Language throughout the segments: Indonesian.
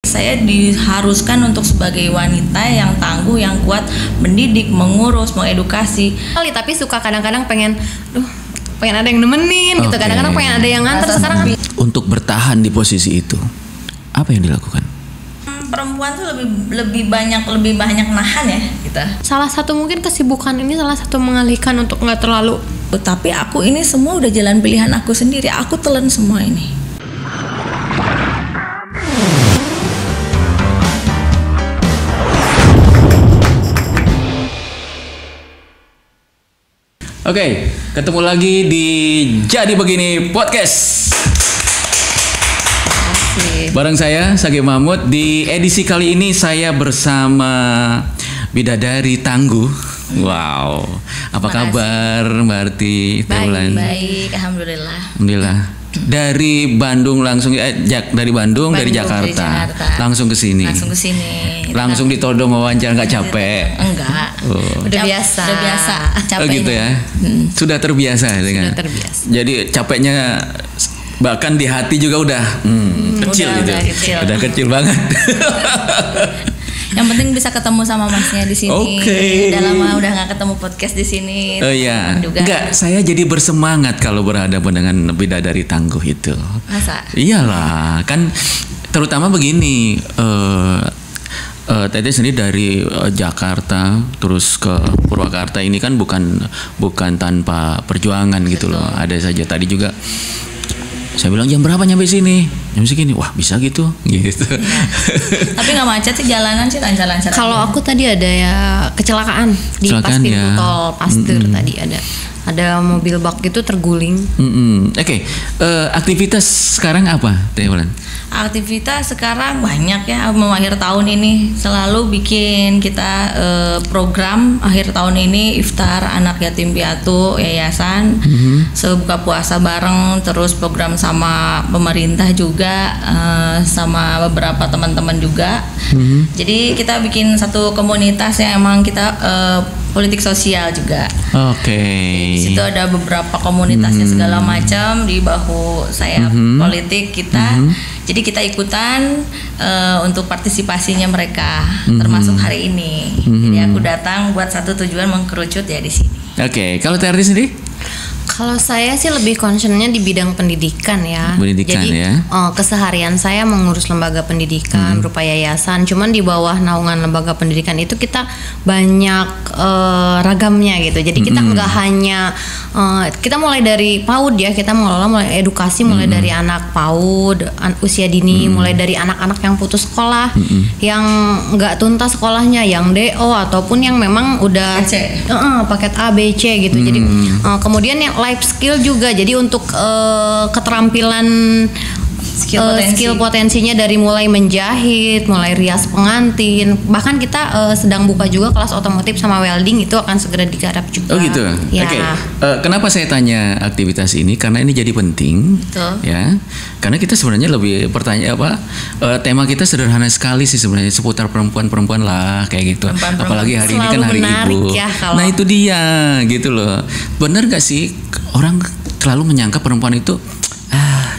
Saya diharuskan untuk sebagai wanita yang tangguh, yang kuat, mendidik, mengurus, mengedukasi. Tapi suka kadang-kadang pengen ada yang nemenin gitu. Kadang-kadang pengen ada yang nganter. Sekarang untuk bertahan di posisi itu, apa yang dilakukan? Perempuan tuh lebih banyak nahan ya kita. Salah satu mungkin kesibukan ini salah satu mengalihkan untuk nggak terlalu. Tapi aku ini semua udah jalan pilihan aku sendiri. Aku telan semua ini. Oke, ketemu lagi di Jadi Begini Podcast. Bareng saya Sage Mahmud. Di edisi kali ini saya bersama bidadari tangguh. Wow, apa kabar Mbak Arti? Baik, alhamdulillah. Dari Bandung langsung dari Bandung dari Jakarta langsung ke sini. Langsung ditodong wawancara, nggak capek? Enggak. Udah biasa. Capeknya. Oh gitu ya. Sudah terbiasa dengan. Sudah terbiasa. Jadi capeknya bahkan di hati juga udah kecil gitu. Udah kecil banget. Yang penting bisa ketemu sama masnya di sini. Oke. Udah lama udah nggak ketemu podcast di sini. Oh iya. Enggak, saya jadi bersemangat kalau berhadapan dengan bidadari tangguh itu. Masa? Iyalah, kan terutama begini. Tadi sendiri dari Jakarta terus ke Purwakarta ini kan bukan tanpa perjuangan gitu loh. Ada saja tadi juga. Saya bilang jam berapa nyampe sini? Jam segini. Wah bisa gitu. Ya. Tapi nggak macet sih jalanan sih lancar-lancar. Kalau aku tadi ada ya kecelakaan di pas pintu tol Pasteur tadi ada mobil bak itu terguling. Oke. Aktivitas sekarang apa, Teh Wulan? Aktivitas sekarang banyak ya. Mau akhir tahun ini selalu bikin kita program akhir tahun ini iftar anak yatim piatu yayasan. Sebuka puasa bareng, terus program sama pemerintah juga, sama beberapa teman-teman juga. Jadi kita bikin satu komunitas yang emang kita politik sosial juga. Oke. Di situ ada beberapa komunitasnya segala macam di bahu saya politik kita. Jadi kita ikutan untuk partisipasinya mereka, termasuk hari ini. Jadi aku datang buat satu tujuan mengkerucut ya di sini. Oke, kalau Terry sendiri? Kalau saya sih lebih concernnya di bidang pendidikan ya. Jadi keseharian saya mengurus lembaga pendidikan berupa yayasan. Cuman di bawah naungan lembaga pendidikan itu kita banyak ragamnya gitu. Jadi kita nggak hanya kita mulai dari PAUD ya. Kita mulai edukasi mulai dari anak PAUD, usia dini, mulai dari anak-anak yang putus sekolah, yang nggak tuntas sekolahnya, yang DO ataupun yang memang udah paket A, B, C gitu. Jadi kemudian yang life skill juga, jadi untuk keterampilan skill potensinya dari mulai menjahit, mulai rias pengantin, bahkan kita sedang buka juga kelas otomotif sama welding, itu akan segera digarap juga. Oh gitu. Ya. Oke. Kenapa saya tanya aktivitas ini? Karena ini jadi penting. Betul. Ya. Karena kita sebenarnya lebih tema kita sederhana sekali sih sebenarnya, seputar perempuan-perempuan lah kayak gitu. Apalagi hari ini kan hari ibu. Ya, nah itu dia gitu loh. Bener gak sih orang terlalu menyangka perempuan itu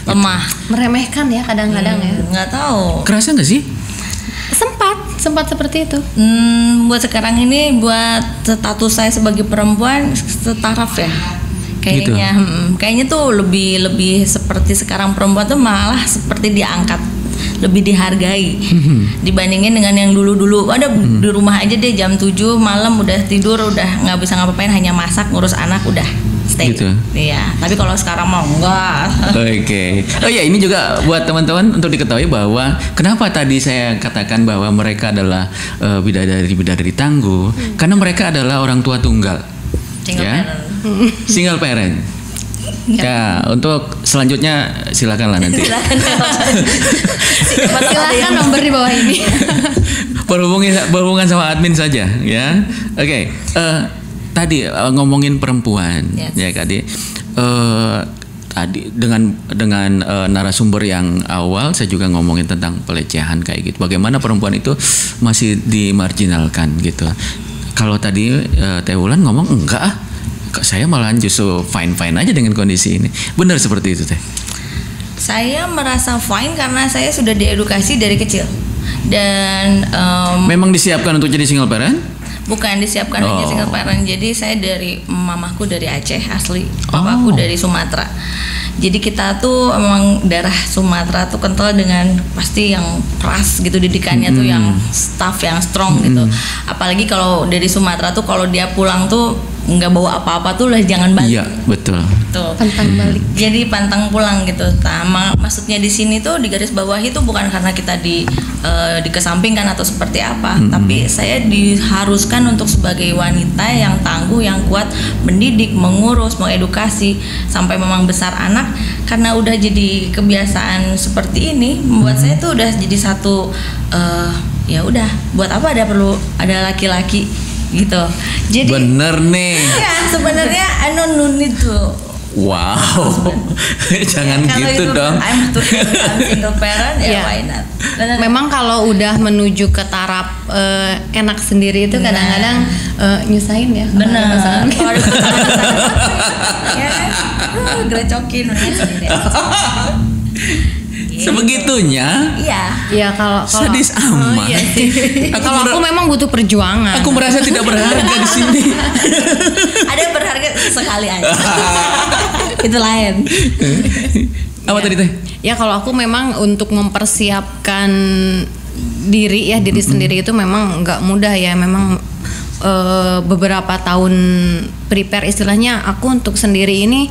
lemah, meremehkan ya kadang-kadang ya. Nggak tahu. Kerasa nggak sih? Sempat seperti itu. Buat sekarang ini, buat status saya sebagai perempuan setaraf ya. Kayaknya, kayaknya tuh lebih seperti sekarang perempuan tuh malah seperti diangkat, lebih dihargai dibandingin dengan yang dulu-dulu. Ada di rumah aja deh jam 7 malam udah tidur, udah nggak bisa ngapa-ngapain, hanya masak, ngurus anak, udah stay. Gitu. Iya, tapi kalau sekarang mau enggak. Oke. Oh ya, ini juga buat teman-teman untuk diketahui bahwa kenapa tadi saya katakan bahwa mereka adalah bidadari tangguh, karena mereka adalah orang tua tunggal. Single parent. Ya, untuk selanjutnya silakanlah nanti. Silakan nomor di bawah ini. Berhubungan sama admin saja, ya. Oke. Tadi ngomongin perempuan, ya tadi dengan narasumber yang awal saya juga ngomongin tentang pelecehan kayak gitu. Bagaimana perempuan itu masih dimarginalkan gitu. Kalau tadi Teh Wulan ngomong enggak, saya malahan justru fine aja dengan kondisi ini. Benar seperti itu Teh? Saya merasa fine karena saya sudah diedukasi dari kecil. Dan memang disiapkan untuk jadi single parent? Bukan disiapkan hanya single parent. Jadi saya dari mamaku dari Aceh asli, papaku dari Sumatera. Jadi kita tuh emang darah Sumatera tuh kental dengan pasti yang keras gitu didikannya tuh yang tough, yang strong gitu. Apalagi kalau dari Sumatera tuh kalau dia pulang tuh nggak bawa apa-apa tuh lah jangan balik. Iya betul. Tuh. Pantang balik. Jadi pantang pulang gitu. Nah, maksudnya di sini tuh di garis bawah itu bukan karena kita dikesampingkan atau seperti apa, tapi saya diharuskan untuk sebagai wanita yang tangguh, yang kuat, mendidik, mengurus, mengedukasi sampai memang besar anak. Karena udah jadi kebiasaan seperti ini, membuat saya tuh udah jadi satu ya udah, buat apa ada laki-laki gitu. Jadi bener nih. Ya sebenarnya nunit tuh. Wow, jangan gitu dong. I'm single parent ya why not. Memang kalau udah menuju ke taraf enak sendiri itu kadang-kadang nyusahin ya. Benar. Kalau ada ya grecokin sendiri. Sebegitunya? Iya. Iya kalau sadis amat. Iya sih. Kalau aku memang butuh perjuangan. Aku merasa tidak berharga di sini. Ada yang berharga sekali aja. Itu lain. Apa tadi teh? Ya kalau aku memang untuk mempersiapkan diri sendiri itu memang nggak mudah ya. Memang beberapa tahun prepare istilahnya aku untuk sendiri ini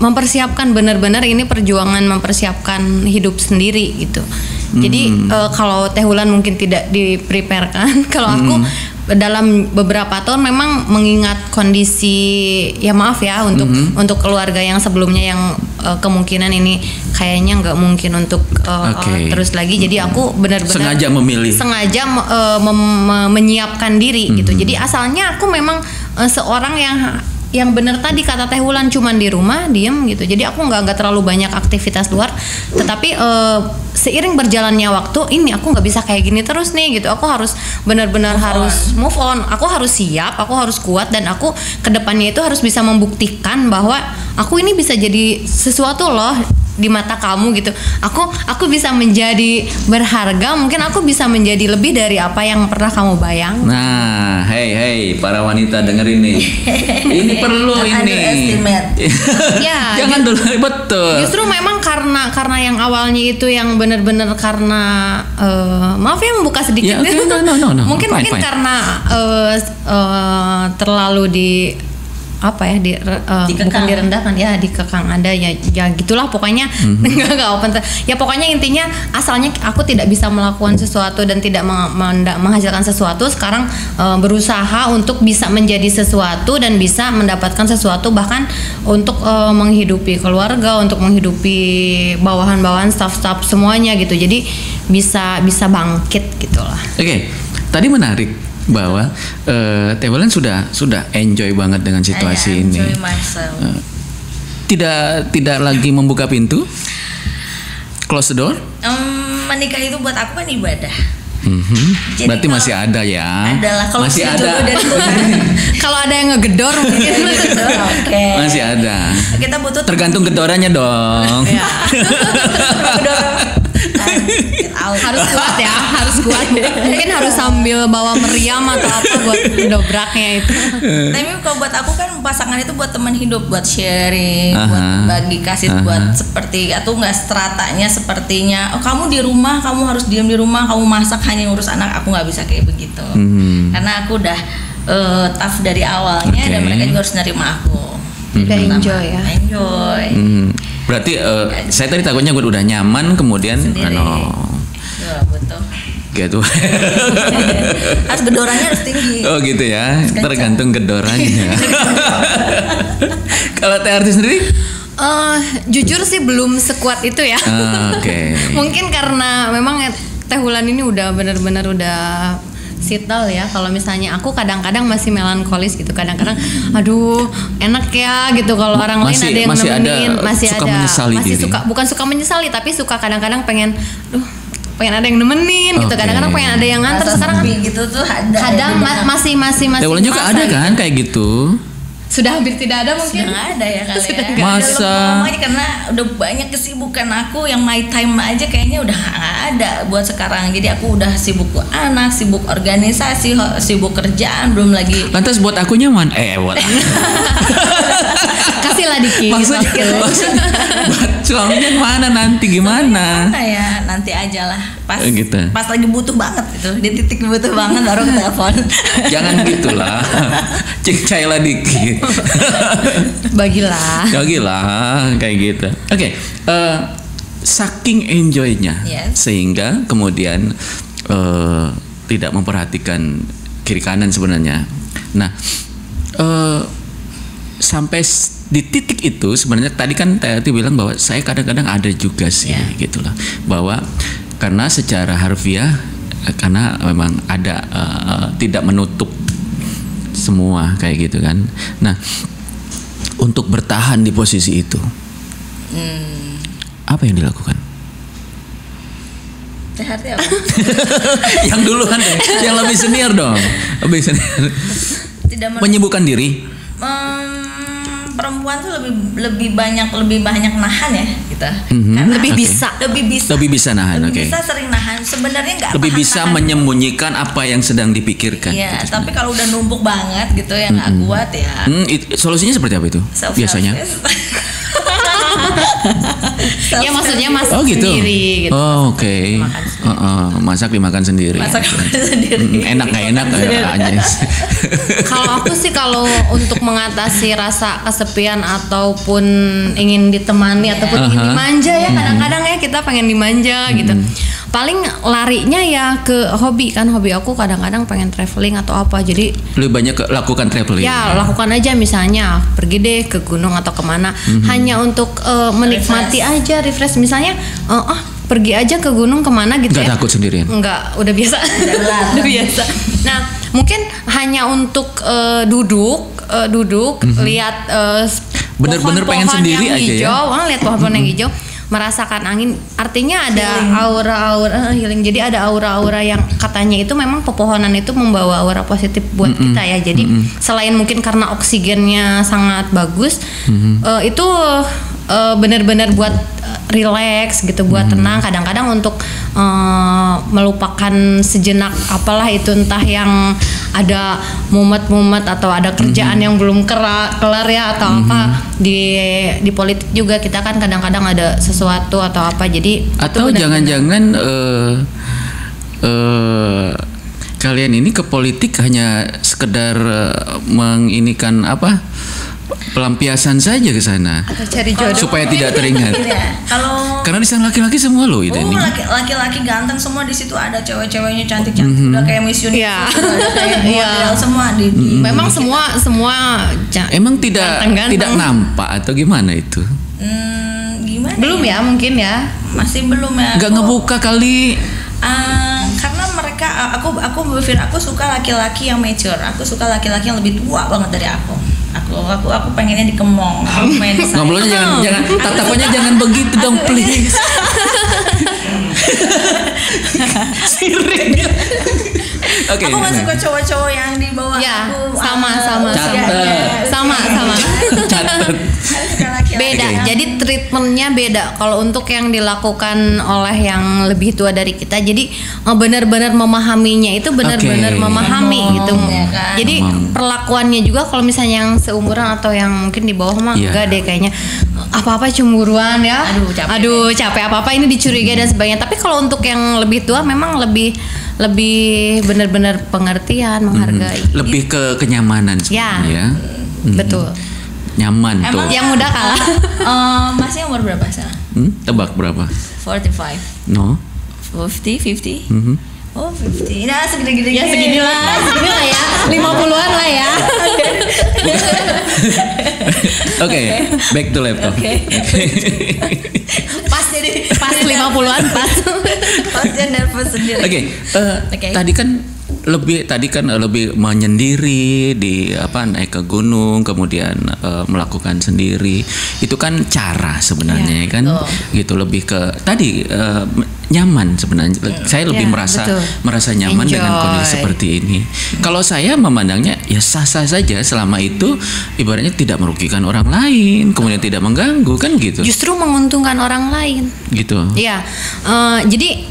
mempersiapkan benar-benar ini perjuangan mempersiapkan hidup sendiri gitu. Jadi kalau Teh Wulan mungkin tidak dipreparekan, kalau aku dalam beberapa tahun memang mengingat kondisi ya maaf ya untuk keluarga yang sebelumnya yang kemungkinan ini kayaknya nggak mungkin untuk terus lagi. Jadi aku benar-benar sengaja menyiapkan diri gitu. Jadi asalnya aku memang seorang yang benar tadi kata Teh Wulan cuman di rumah diem gitu. Jadi aku nggak terlalu banyak aktivitas luar. Tetapi seiring berjalannya waktu ini aku nggak bisa kayak gini terus nih gitu. Aku harus benar-benar harus move on. Aku harus siap, aku harus kuat dan aku kedepannya itu harus bisa membuktikan bahwa aku ini bisa jadi sesuatu loh di mata kamu gitu. Aku bisa menjadi berharga, mungkin aku bisa menjadi lebih dari apa yang pernah kamu bayang. Nah, hey para wanita dengerin nih. Ini perlu ini. Ya, jangan dulu betul. Justru memang karena yang awalnya itu yang benar-benar karena maaf ya membuka sedikit. Yeah, okay, no. Mungkin fine. karena terlalu bukan direndahkan ya, dikekang ada ya gitulah pokoknya. Nggak open ya pokoknya intinya asalnya aku tidak bisa melakukan sesuatu dan tidak menghasilkan sesuatu, sekarang berusaha untuk bisa menjadi sesuatu dan bisa mendapatkan sesuatu bahkan untuk menghidupi keluarga, untuk menghidupi bawahan-bawahan staff semuanya gitu. Jadi bisa bangkit gitulah. Oke. Tadi menarik bahwa Teh Wulan sudah enjoy banget dengan situasi ini. Tidak lagi membuka pintu, close the door. Menikah itu buat aku kan ibadah. Jadi berarti masih ada ya? Adalah kalau masih ada. Kalau ada yang ngegedor mungkin. Okay. Masih ada. Kita butuh tergantung gedorannya dong. Harus kuat ya, harus kuat. Mungkin harus sambil bawa meriam atau apa buat dobraknya itu. Tapi kalau buat aku kan pasangan itu buat teman hidup, buat sharing, buat bagi kasih, buat seperti atau nggak stratanya sepertinya. Oh kamu di rumah, kamu harus diam di rumah, kamu masak hanya ngurus anak. Aku nggak bisa kayak begitu. Karena aku udah tough dari awalnya dan mereka juga harus nerima aku. Udah enjoy ya. Enjoy. Berarti saya tadi takutnya gue udah nyaman kemudian betul. Gitu. Harus gedorannya harus tinggi. Oh gitu ya. Tergantung gedorannya. Kalau Teh Arti sendiri? Jujur sih belum sekuat itu ya. Oke. Mungkin karena memang Teh Wulan ini udah benar-benar udah settle ya. Kalau misalnya aku kadang-kadang masih melankolis gitu, kadang-kadang aduh enak ya gitu kalau orang lain ada yang nemenin, masih bukan suka menyesali tapi suka kadang-kadang pengen ada yang nemenin gitu, kadang-kadang pengen ada yang nganter. Sekarang gitu tuh kadang masih Teh Wulan juga ada kan kayak gitu. Sudah hampir tidak ada mungkin. Sudah nggak ada ya kali ya. Masa? Udah karena udah banyak kesibukan aku yang my time aja kayaknya udah nggak ada buat sekarang. Jadi aku udah sibuk anak, sibuk organisasi, sibuk kerjaan, belum lagi. Lantas buat aku nyaman? Buat aku. Kasihlah dikit. Maksudnya buat suaminya mana nanti gimana? Ya nanti aja lah. Pas gitu. Pas lagi butuh banget itu, di titik butuh banget baru ke telepon. Jangan gitulah. Cek-cailah dikit. Bagilah kayak gitu. Oke, saking enjoynya sehingga kemudian tidak memperhatikan kiri kanan sebenarnya. Nah, sampai di titik itu sebenarnya tadi kan Tati bilang bahwa saya kadang-kadang ada juga sih gitulah, bahwa karena secara harfiah karena memang ada tidak menutup semua kayak gitu kan. Nah, untuk bertahan di posisi itu, apa yang dilakukan? Sehatnya apa? Yang duluan deh, yang lebih senior dong, lebih senior. Menyibukkan diri. Perempuan tuh lebih banyak nahan ya kita. Lebih bisa nahan. Lebih bisa sering nahan. Sebenarnya nggak. Lebih bisa menyembunyikan apa yang sedang dipikirkan. Iya, gitu, tapi kalau udah numpuk banget gitu ya nggak kuat ya. Solusinya seperti apa itu? Biasanya? Ya maksudnya masak sendiri gitu. Oh, oke. Masak dimakan sendiri. Enak nggak enak aja. Kalau aku sih kalau untuk mengatasi rasa kesepian ataupun ingin ditemani ataupun ingin dimanja ya, kadang-kadang ya kita pengen dimanja gitu. Paling larinya ya ke hobi kan, hobi aku kadang-kadang pengen traveling atau apa, jadi lebih banyak lakukan traveling. Ya lakukan aja, misalnya pergi deh ke gunung atau kemana, hanya untuk menikmati aja, refresh. Misalnya pergi aja ke gunung kemana gitu. Nggak takut sendirian? Enggak, udah biasa. Udah biasa. Nah mungkin hanya untuk duduk lihat bener-bener pengen sendiri yang aja hijau, ya. Lihat pohon-pohon yang hijau, merasakan angin, artinya ada aura-aura healing. Jadi ada aura-aura yang katanya itu memang pepohonan itu membawa aura positif buat kita ya. Jadi selain mungkin karena oksigennya sangat bagus, itu benar-benar buat relax gitu, buat tenang. Kadang-kadang untuk melupakan sejenak apalah itu, entah yang ada mumet-mumet atau ada kerjaan yang belum kelar ya atau apa di politik juga kita kan kadang-kadang ada sesuatu atau apa, jadi atau jangan-jangan kalian ini ke politik hanya sekedar menginikan apa, pelampiasan saja ke sana atau cari jodoh supaya tidak teringat. Karena di sana laki-laki semua loh itu. Laki-laki ganteng semua di situ, ada cewek-ceweknya cantik-cantik, udah kayak Miss Universe, udah kayak model semua di memang semua emang tidak nampak atau gimana itu? Gimana? Belum ya mungkin ya. Masih belum ya. Nggak ngebuka kali. Karena mereka aku suka laki-laki yang mature. Aku suka laki-laki yang lebih tua banget dari aku. Aku pengennya dikemong. Ngobrolnya jangan tatapannya jangan begitu dong, please. Sirik. Oke. Aku nggak suka cowok-cowok yang di bawah ya, aku. sama. Catat. Beda. Jadi treatmentnya beda. Kalau untuk yang dilakukan oleh yang lebih tua dari kita, jadi benar-benar memahaminya itu benar-benar memahami gitu. Ya kan? Jadi perlakuannya juga kalau misalnya yang seumuran atau yang mungkin di bawah mah enggak deh kayaknya. Apa-apa cemburuan ya. Aduh capek apa-apa ini dicurigai dan sebagainya. Tapi kalau untuk yang lebih tua memang lebih benar-benar pengertian, menghargai. Lebih ke kenyamanan sebenarnya. Ya. Betul. Nyaman tuh. Yang muda kalah. Masnya umur berapa sekarang? Tebak berapa? 45. No. 50. Oh 50. Nah segini-gini. Ya seginilah ya. 50-an lah ya. Oke, back to laptop. Pas 50-an pas. Pas dia nervous sendiri. Oke. Tadi kan lebih menyendiri di naik ke gunung, kemudian melakukan sendiri. Itu kan cara sebenarnya kan. Gitu lebih ke tadi nyaman sebenarnya. Saya lebih merasa nyaman dengan kondisi seperti ini. Kalau saya memandangnya ya sah-sah saja selama itu ibaratnya tidak merugikan orang lain, kemudian tidak mengganggu kan gitu. Justru menguntungkan orang lain. Gitu. Iya. Jadi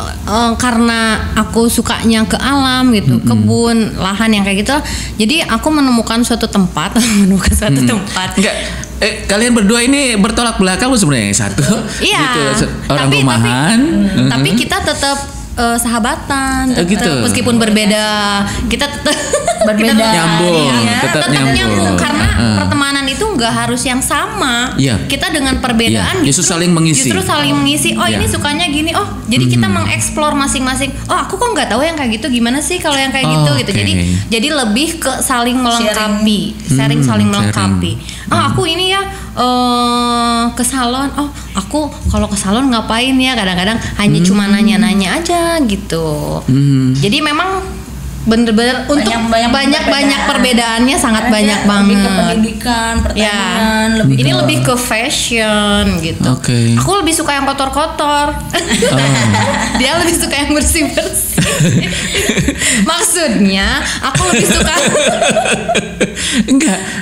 karena aku sukanya ke alam gitu, kebun, lahan yang kayak gitu. Jadi aku menemukan suatu tempat, tempat. Enggak. Kalian berdua ini bertolak belakang lu sebenarnya satu. Iya. Gitu, orang rumahan. Tapi kita tetap sahabatan, gitu. Meskipun berbeda, kita tetap berbeda, nyambung, tetap nyambung. Karena pertemanan itu nggak harus yang sama. Kita dengan perbedaan justru saling mengisi. Oh ini sukanya gini, oh jadi kita mengeksplor masing-masing. Oh aku kok nggak tahu yang kayak gitu, gimana sih kalau yang kayak gitu. Jadi lebih ke saling melengkapi, saling melengkapi. Oh aku ini ya ke salon. Oh aku kalau ke salon ngapain ya? Kadang-kadang hanya cuma nanya-nanya aja gitu. Jadi memang bener-bener untuk banyak perbedaannya sangat banyak banget. Lebih ke pendidikan, pertanian, lebih ke fashion gitu. Aku lebih suka yang kotor-kotor. Dia lebih suka yang bersih-bersih. Maksudnya aku lebih suka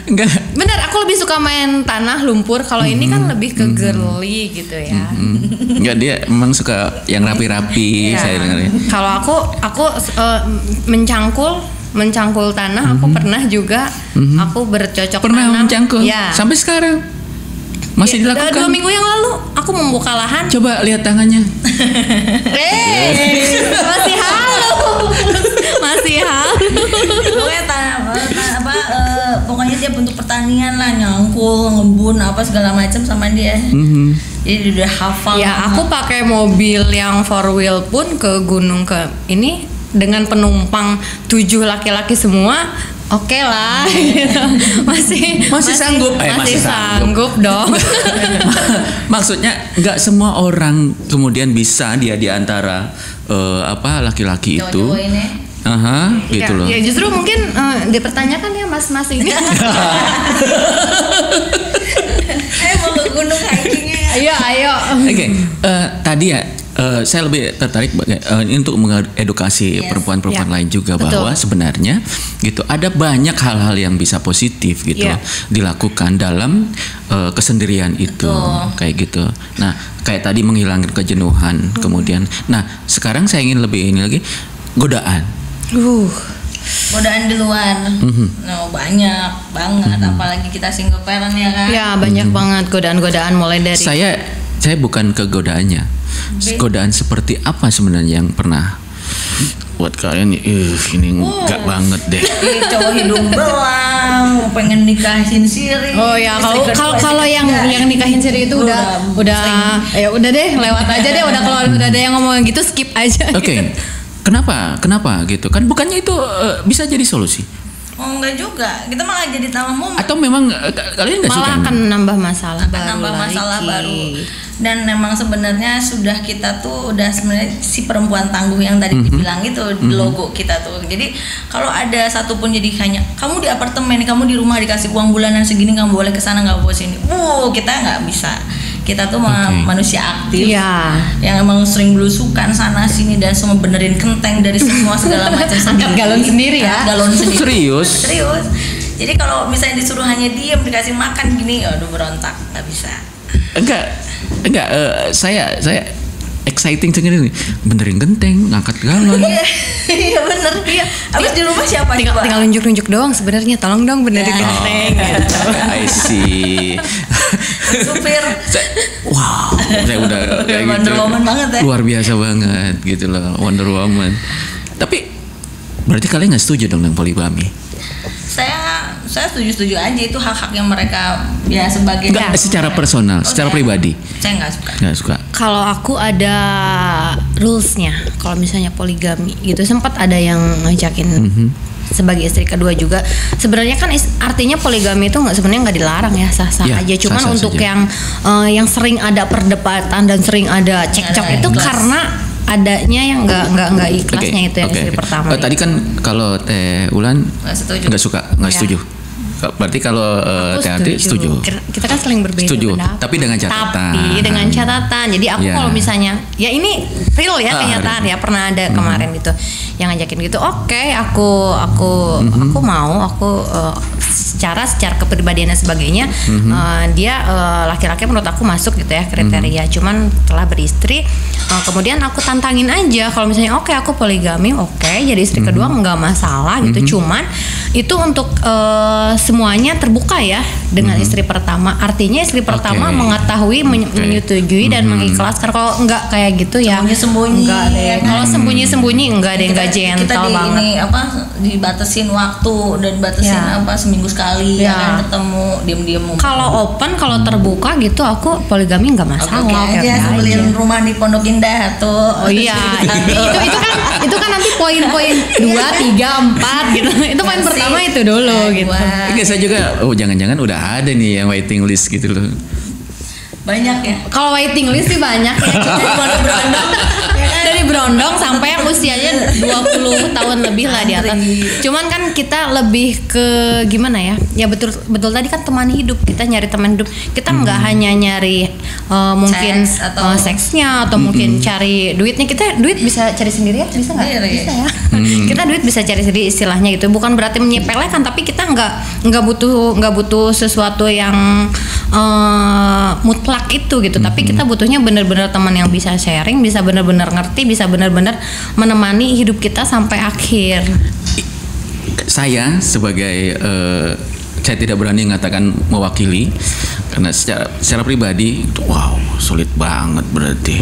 enggak. Bener, aku lebih suka main tanah, lumpur. Kalau ini kan lebih ke girly gitu ya. Enggak, dia memang suka yang rapi-rapi. Saya dengarnya. Kalau aku mencangkul tanah, aku pernah juga. Aku bercocok tanam. Mencangkul? Ya. Sampai sekarang masih dilakukan? 2 minggu yang lalu aku membuka lahan. Coba lihat tangannya. Masih halus. Pokoknya dia bentuk pertanian lah, nyangkul, ngebun apa segala macam sama dia. Jadi udah hafal. Ya aku pakai mobil yang 4 wheel pun ke gunung ke ini dengan penumpang 7 laki-laki semua. Oke lah, masih sanggup, masih sanggup dong. Maksudnya nggak semua orang kemudian bisa dia di antara laki-laki itu. Gitu loh. Ya justru mungkin dipertanyakan ya mas ini. Ayo mau ke gunung hikingnya. Ayo. Oke, tadi ya. Saya lebih tertarik untuk mengedukasi perempuan-perempuan lain juga. Betul. Bahwa sebenarnya gitu ada banyak hal-hal yang bisa positif gitu dilakukan dalam kesendirian itu. Kayak gitu. Nah kayak tadi menghilangkan kejenuhan. Kemudian nah sekarang saya ingin lebih ini lagi godaan di luar. Banyak banget, apalagi kita single parent ya kan. Ya banyak banget godaan-godaan mulai dari saya bukan ke godaannya. Godaan seperti apa sebenarnya yang pernah buat kalian ini enggak banget deh. Cowok hidung belang, pengen nikahin siri. Oh ya, kalau yang nikahin siri itu udah ya udah deh, lewat aja deh, udah kalau udah ada yang ngomong gitu skip aja. Oke. Kenapa gitu? Kan bukannya itu bisa jadi solusi? Oh enggak juga, kita malah jadi tambah momen. Atau memang kalian nggak suka? Malah akan nambah masalah baru. Dan memang sebenarnya sudah kita tuh udah sebenarnya si perempuan tangguh yang tadi dibilang itu logo kita tuh. Jadi kalau ada satupun jadi hanya kamu di apartemen, kamu di rumah dikasih uang bulanan segini, kamu boleh kesana nggak boleh sini. Kita nggak bisa. Kita tuh manusia aktif yang emang sering belusukan sana sini dan semua benerin kenteng dari semua segala macam angkat galon sendiri ya. Galon sendiri. Serius. Jadi kalau misalnya disuruh hanya diem dikasih makan gini, aduh berontak, nggak bisa. Enggak, saya exciting sendiri nih, benerin genteng, ngangkat galon. Iya bener. Iya. Abis di rumah siapa? Tinggal nunjuk-nunjuk doang sebenarnya, tolong dong benerin genteng. I see. Supir. Wow, saya udah kayak gitu. Wonder Woman banget ya. Luar biasa banget gitu loh, Wonder Woman. Tapi berarti kalian nggak setuju dong dengan poligami? Saya setuju aja, itu hak-hak yang mereka ya sebagai secara personal, secara pribadi. Saya nggak suka. Kalau aku ada rulesnya, kalau misalnya poligami gitu, sempat ada yang ngajakin sebagai istri kedua juga. Sebenarnya kan artinya poligami itu sebenarnya nggak dilarang ya, sah-sah aja. Cuman untuk yang sering ada perdebatan dan sering ada cekcok itu karena adanya yang nggak ikhlasnya itu yang istri pertama. Tadi kan kalau Teh Ulan nggak suka, nggak setuju. Berarti kalau Teh setuju. Kita kan saling berbeda pendapat. Tapi dengan catatan. Jadi aku kalau misalnya, ya ini real ya kenyataan ya, pernah ada kemarin gitu yang ngajakin gitu. Oke, aku mau, secara kepribadian dan sebagainya, dia laki-laki menurut aku masuk gitu ya kriteria. Cuman telah beristri, kemudian aku tantangin aja kalau misalnya oke, aku poligami, jadi istri kedua nggak masalah gitu. Cuman itu untuk semuanya terbuka ya dengan istri pertama. Artinya istri pertama mengetahui, menyetujui dan mengikhlaskan. Kalau enggak kayak gitu ya sembunyi-sembunyi. Enggak deh. Kalau sembunyi-sembunyi enggak deh, enggak gentle kita banget. Dibatasin waktu dan batasin seminggu sekali kan ketemu diam-diam. Kalau open, kalau terbuka gitu aku poligami enggak masalah. Aja beliin rumah di Pondok Indah tuh. Oh iya. itu kan nanti poin-poin 2, 3, 4 gitu. Itu poin pertama itu dulu gitu. Saya juga jangan-jangan udah ada nih yang waiting list gitu loh. Banyak ya. Kalau waiting list sih banyak ya. Dari berondong sampai yang usianya 20 tahun lebih lah di atas. Cuman kan kita lebih ke gimana ya? Ya betul tadi kan teman hidup. Kita nyari teman hidup. Kita nggak hanya nyari mungkin seksnya atau mungkin cari duitnya. Kita duit bisa cari sendiri ya? Bisa nggak? Bisa ya. Kita duit bisa cari sendiri istilahnya gitu. Bukan berarti menyepelekan, tapi kita nggak butuh sesuatu yang mutlak itu gitu. Tapi kita butuhnya benar-benar teman yang bisa sharing, bisa benar-benar ngerti, bisa benar-benar menemani hidup kita sampai akhir. Saya sebagai saya tidak berani mengatakan mewakili karena secara pribadi sulit banget berarti.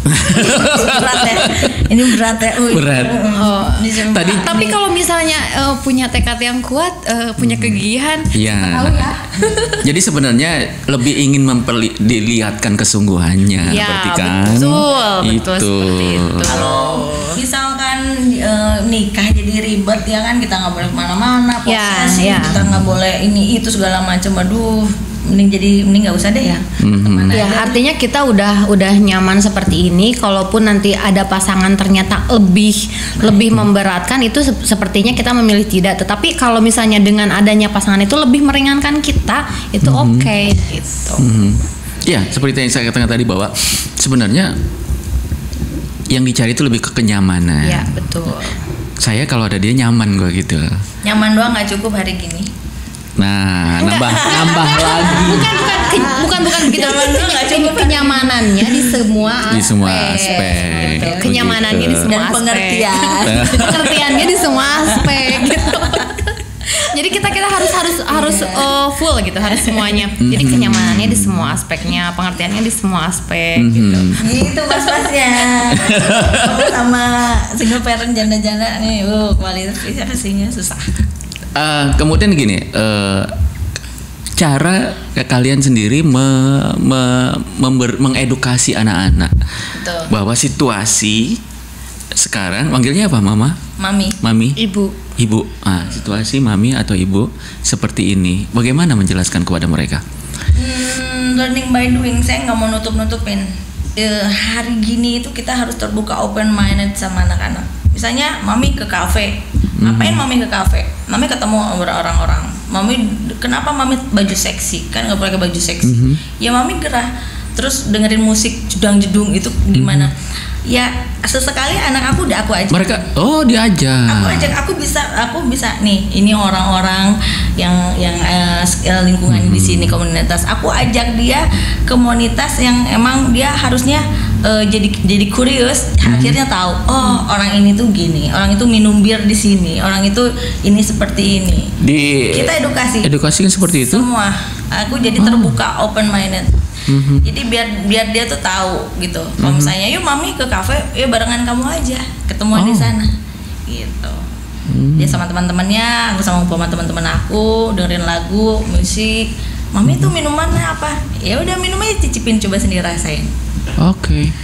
Berat ya. Ini berat ya. Berat. Tapi kalau misalnya punya tekad yang kuat, punya kegigihan, tahu ya. Jadi sebenarnya lebih ingin dilihatkan kesungguhannya, berarti kan? Betul seperti itu. Kalau misalkan nikah jadi ribet ya kan, kita nggak boleh kemana-mana, posesif, kita nggak boleh ini itu segala macam. Aduh, mending nggak usah deh ya. Artinya kita udah nyaman seperti ini. Kalaupun nanti ada pasangan ternyata lebih memberatkan, itu sepertinya kita memilih tidak. Tetapi kalau misalnya dengan adanya pasangan itu lebih meringankan kita, itu oke gitu. Ya, seperti yang saya katakan tadi bahwa sebenarnya yang dicari itu lebih ke kenyamanan. Iya, betul. Saya kalau ada dia nyaman gue gitu. Nyaman doang nggak cukup hari gini. Nah, nambah lagi. Bukan begitu. Kenyamanannya di semua aspek. Gitu. Kenyamanannya di semua aspek. Pengertiannya di semua aspek gitu. Jadi kita harus full gitu, harus semuanya. Jadi kenyamanannya di semua aspeknya, pengertiannya di semua aspek gitu. Itu pas-pasnya. Sama single parent janda-janda nih, kualifikasinya susah. Kemudian gini, cara kalian sendiri mengedukasi anak-anak bahwa situasi sekarang, manggilnya apa, Mama? Mami. Ibu. Situasi Mami atau Ibu seperti ini, bagaimana menjelaskan kepada mereka? Learning by doing. Saya nggak mau nutup-nutupin. Hari gini itu kita harus terbuka, open minded sama anak-anak. Misalnya Mami ke kafe. Ngapain Mami ke kafe? Mami ketemu orang-orang. Kenapa Mami baju seksi? Kan nggak boleh baju seksi. Ya Mami gerah. Terus dengerin musik jedang-jedung itu gimana? Ya sesekali anak aku ajak. Mereka diajak. Aku bisa nih. Ini orang-orang yang lingkungan di sini, komunitas. Aku ajak dia ke komunitas yang emang dia harusnya jadi curious, akhirnya tahu orang ini tuh gini, orang itu minum bir di sini, orang itu ini seperti ini. Kita edukasi seperti itu. Semua. Aku jadi terbuka, open minded. Jadi biar dia tuh tahu gitu. Kalau misalnya yuk Mami ke kafe, ya barengan kamu aja, ketemuan di sana. Gitu. Dia sama teman-temannya, aku sama teman-teman aku, dengerin lagu, musik. Mami tuh minumannya apa? Ya udah minum aja, cicipin, coba sendiri rasain. Oke.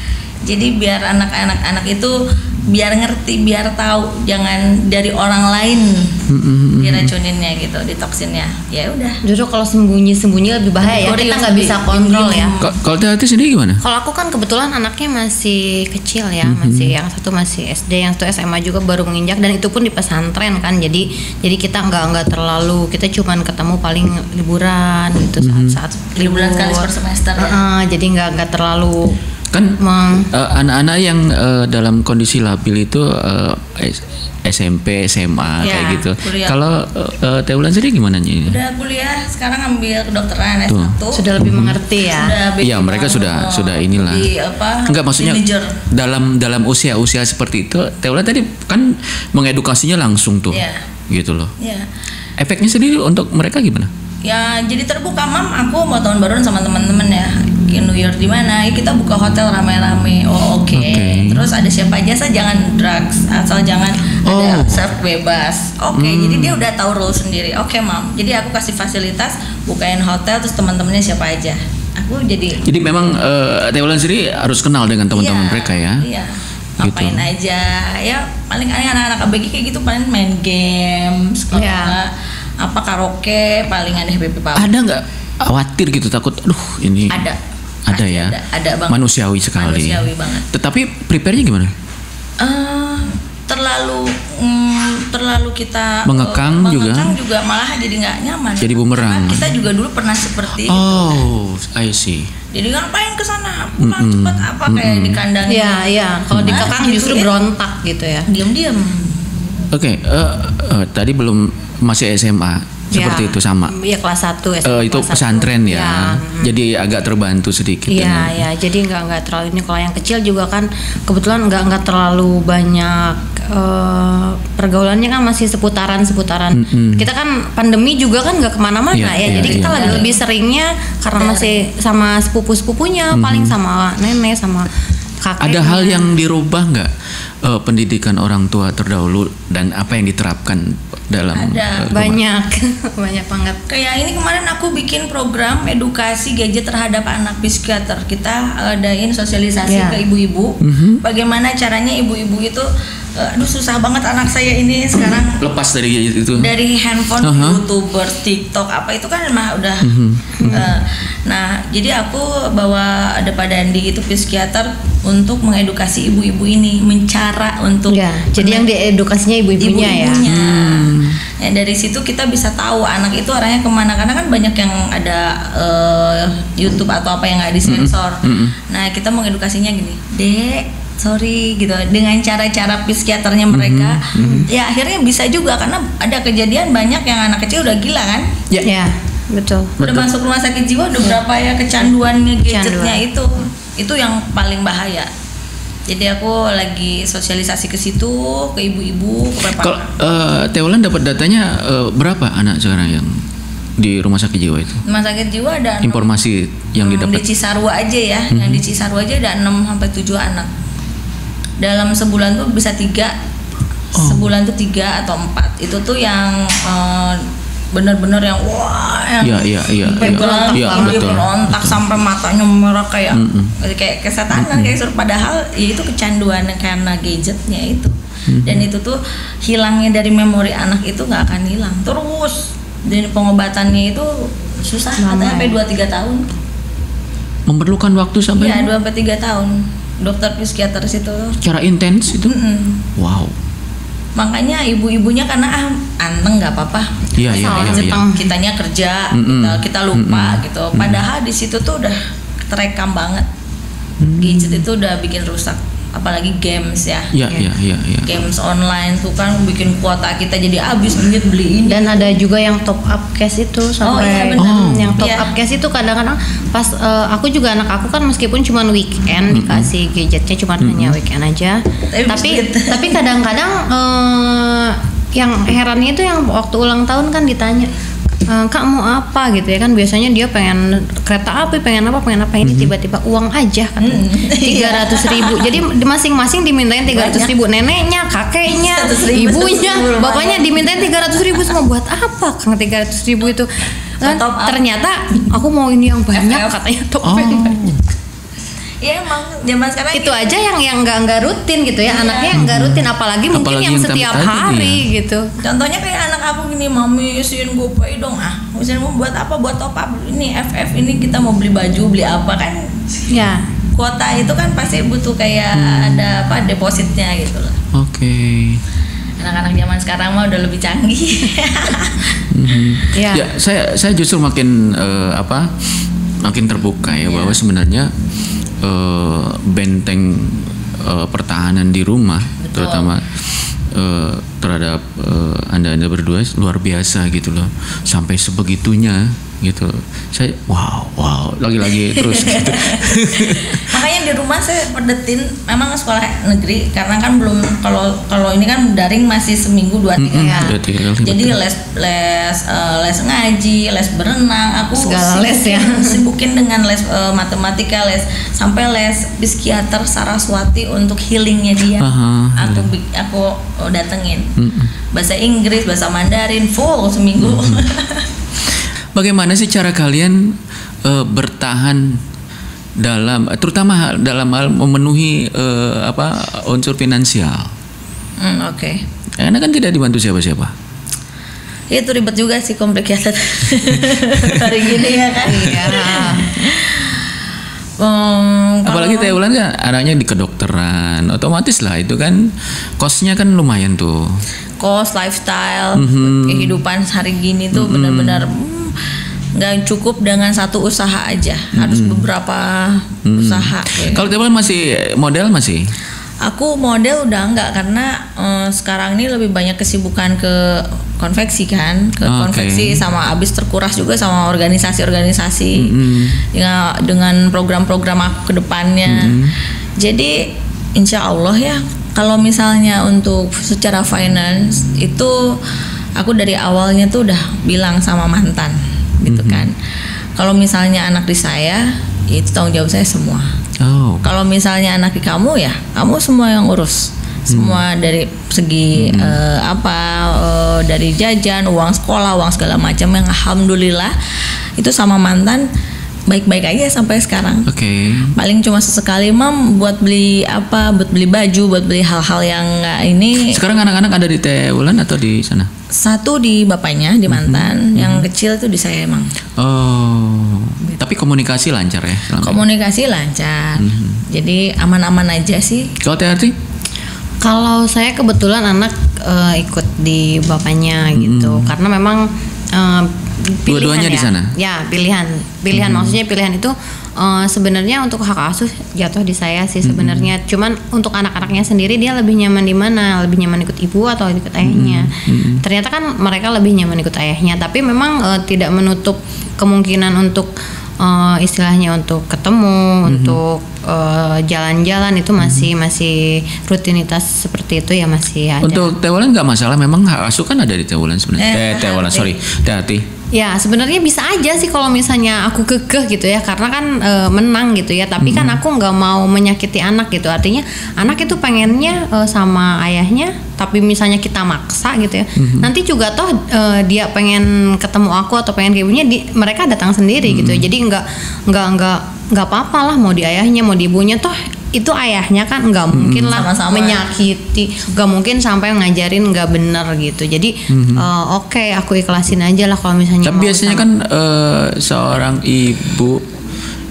Jadi biar anak-anak itu biar ngerti, biar tahu, jangan dari orang lain diracuninnya gitu, ditoksinnya. Ya udah. Justru kalau sembunyi lebih bahaya ya, kita nggak bisa kontrol ya. Kalau Teh sendiri gimana? Kalau aku kan kebetulan anaknya masih kecil ya, masih yang satu masih SD, yang satu SMA juga baru menginjak, dan itu pun di pesantren kan. Jadi kita nggak terlalu, kita cuman ketemu paling liburan gitu, saat liburan sekali per semester ya. Jadi nggak terlalu kan anak-anak yang dalam kondisi labil itu SMP, SMA kayak gitu. Kalau Teh Wulan sendiri gimana nih? Udah kuliah, sekarang ambil kedokteran S1. Sudah lebih mengerti ya. Iya, mereka sudah inilah. Enggak, maksudnya dalam usia seperti itu, Teh Wulan tadi kan mengedukasinya langsung tuh. Gitu loh. Efeknya sendiri untuk mereka gimana? Ya jadi terbuka, Mam, aku mau tahun baruan sama teman-teman ya, New Year di mana? Kita buka hotel rame-rame. Oke. Terus ada siapa aja, asal jangan drugs, asal jangan ada serve bebas. Jadi dia udah tahu rule sendiri. Mam. Jadi aku kasih fasilitas, bukain hotel, terus teman-temannya siapa aja. Aku jadi memang Teh Wulan sendiri harus kenal dengan teman-teman mereka ya. Iya. Ngapain aja? Ya paling anak-anak ABG kayak gitu, paling main games, apa karaoke, paling ada happy hour. Ada nggak khawatir gitu, takut ini ada ya, ada banget. Manusiawi sekali. Manusiawi banget. Tetapi prepare-nya gimana? Terlalu kita mengekang juga malah jadi nggak nyaman. Jadi bumerang. Karena kita juga dulu pernah seperti itu. I see. Jadi ngapain ke sana? Pulang cepat apa kayak di kandang. Iya. Kalau dikekang justru berontak gitu ya. Diam-diam. Tadi belum, masih SMA seperti itu sama. Iya, kelas 1 SMA. Itu pesantren ya. Jadi agak terbantu sedikit. Iya. Jadi nggak terlalu ini. Kalau yang kecil juga kan kebetulan nggak terlalu banyak pergaulannya kan, masih seputaran. Kita kan pandemi juga kan nggak kemana-mana ya. Jadi kita lebih seringnya karena masih sama sepupu-sepupunya, paling sama nenek sama kakek. Ada hal yang dirubah nggak pendidikan orang tua terdahulu dan apa yang diterapkan dalam banyak banget. Kayak ini kemarin aku bikin program edukasi gadget terhadap anak psikiater. Kita adain sosialisasi ke ibu-ibu. Bagaimana caranya ibu-ibu itu, susah banget anak saya ini sekarang lepas dari gadget itu, dari handphone, YouTuber, TikTok apa itu kan mah udah. Nah jadi aku bawa ada Pak Dandi itu psikiater untuk mengedukasi ibu-ibu ini, mencara untuk jadi yang diedukasinya ibu-ibunya ya. Ya dari situ kita bisa tahu anak itu arahnya kemana, karena kan banyak yang ada YouTube atau apa yang nggak disensor. Nah kita mengedukasinya gini, Dek, sorry gitu, dengan cara-cara psikiaternya mereka. Ya akhirnya bisa juga, karena ada kejadian banyak yang anak kecil udah gila kan. Betul. Udah masuk rumah sakit jiwa, udah berapa ya kecanduannya gadgetnya itu yang paling bahaya. Jadi aku lagi sosialisasi ke situ, ke ibu-ibu, ke bapak. Kalau Teh Wulan dapat datanya berapa anak sekarang yang di rumah sakit jiwa itu? Rumah sakit jiwa ada informasi yang didapat di Cisarua aja ya. Yang di Cisarua aja ada 6-7 anak. Dalam sebulan tuh bisa 3. Sebulan tuh 3 atau 4. Itu tuh yang benar-benar yang berontak sampai matanya merah kayak kesetanan kayak padahal ya itu kecanduan karena gadgetnya itu. Dan itu tuh hilangnya dari memori anak itu nggak akan hilang terus, dan pengobatannya itu susah, katanya sampai 2-3 tahun, memerlukan waktu sampai 2-3 tahun. Dokter psikiater situ secara intens itu. Wow. Makanya ibu-ibunya karena anteng nggak apa-apa. Iya. Kitanya kerja, kita lupa gitu. Padahal di situ tuh udah terekam banget. Gadget itu udah bikin rusak. Apalagi games ya. Iya. Games online tuh kan bikin kuota kita jadi habis, duit beli ini. Dan ada juga yang top up cash itu sampai yang top up cash itu kadang-kadang pas aku juga, anak aku kan meskipun cuma weekend dikasih gadgetnya cuma hanya weekend aja. Tapi kadang-kadang yang herannya itu yang waktu ulang tahun kan ditanya, Kak mau apa gitu ya kan, biasanya dia pengen kereta api, pengen apa ini tiba-tiba uang aja katanya 300.000. Jadi masing-masing dimintain 300.000, neneknya, kakeknya, ibunya, bapaknya dimintain 300.000 semua. Buat apa Kang 300.000 itu kan? Ternyata aku mau ini yang banyak katanya, top banyak. Ya emang zaman sekarang itu aja yang nggak rutin gitu ya, anaknya yang nggak rutin, apalagi mungkin yang setiap hari gitu. Contohnya kayak anak aku gini, mami isiin GoPay dong, misalnya mau buat apa, buat top up ini FF ini, kita mau beli baju, beli apa kan ya, kuota itu kan pasti butuh kayak ada apa depositnya gitu loh. Oke. Anak-anak zaman sekarang mah udah lebih canggih. Ya, saya justru makin makin terbuka ya bahwa sebenarnya benteng pertahanan di rumah, betul, terutama terhadap anda berdua luar biasa gitu loh, sampai sebegitunya gitu. Saya wow lagi terus gitu. Makanya di rumah saya pedetin, memang sekolah negeri karena kan belum, kalau ini kan daring masih seminggu 2-3 kali. Jadi les ngaji, les berenang, aku segala les ya. Sibukin dengan les matematika, les sampai les psikiater Saraswati untuk healingnya dia. Aku datengin. Bahasa Inggris, bahasa Mandarin full seminggu. Bagaimana sih cara kalian bertahan terutama dalam hal memenuhi unsur finansial? Oke. Karena kan tidak dibantu siapa-siapa. Itu ribet juga sih, complicated. Hari gini ya kan. Iya. Apalagi Teh Wulan kan anaknya di kedokteran, otomatis lah itu kan kosnya kan lumayan tuh. Kos, lifestyle, kehidupan hari gini tuh benar-benar nggak cukup dengan satu usaha aja, harus beberapa usaha. Kalau Teh Wulan masih model masih? Aku model udah enggak, karena sekarang ini lebih banyak kesibukan ke konveksi kan, konveksi sama abis terkuras juga sama organisasi-organisasi dengan program-program aku ke depannya. Jadi insya Allah ya, kalau misalnya untuk secara finance itu aku dari awalnya tuh udah bilang sama mantan gitu kan, kalau misalnya anak di saya itu tanggung jawab saya semua. Kalau misalnya anak di kamu ya kamu semua yang urus, semua dari segi dari jajan, uang sekolah, uang segala macam, yang alhamdulillah itu sama mantan baik-baik aja sampai sekarang. Paling cuma sesekali mam buat beli buat beli baju, buat beli hal-hal yang nggak ini. Sekarang anak-anak ada di Teh Wulan atau di sana? Satu di bapaknya, di mantan, yang kecil tuh di saya emang. Gitu. Tapi komunikasi lancar ya? Komunikasi lancar. Jadi aman-aman aja sih. Kalau Teh Arti? Kalau saya kebetulan anak ikut di bapaknya gitu, karena memang dua-duanya di sana. Ya, pilihan maksudnya pilihan itu sebenarnya untuk hak asuh jatuh di saya sih sebenarnya. Cuman untuk anak-anaknya sendiri dia lebih nyaman di mana? Lebih nyaman ikut ibu atau ikut ayahnya? Ternyata kan mereka lebih nyaman ikut ayahnya, tapi memang tidak menutup kemungkinan untuk istilahnya untuk ketemu, untuk jalan-jalan itu masih rutinitas seperti itu ya, masih ada. Untuk Teh Wulan nggak masalah, memang hak asuh kan ada di Teh Wulan sebenarnya. Teh Wulan, sorry, Teh Arti. Ya sebenarnya bisa aja sih kalau misalnya aku kekeh gitu ya, karena kan menang gitu ya, tapi kan aku nggak mau menyakiti anak gitu. Artinya anak itu pengennya sama ayahnya, tapi misalnya kita maksa gitu ya, nanti juga toh dia pengen ketemu aku atau pengen ke ibunya, mereka datang sendiri gitu. Jadi nggak apa-apa lah mau di ayahnya mau di ibunya, toh itu ayahnya kan nggak mungkin lah sama-sama menyakiti, nggak mungkin sampai ngajarin nggak benar gitu. Jadi oke, aku ikhlasin aja lah kalau misalnya. Tapi biasanya kan seorang ibu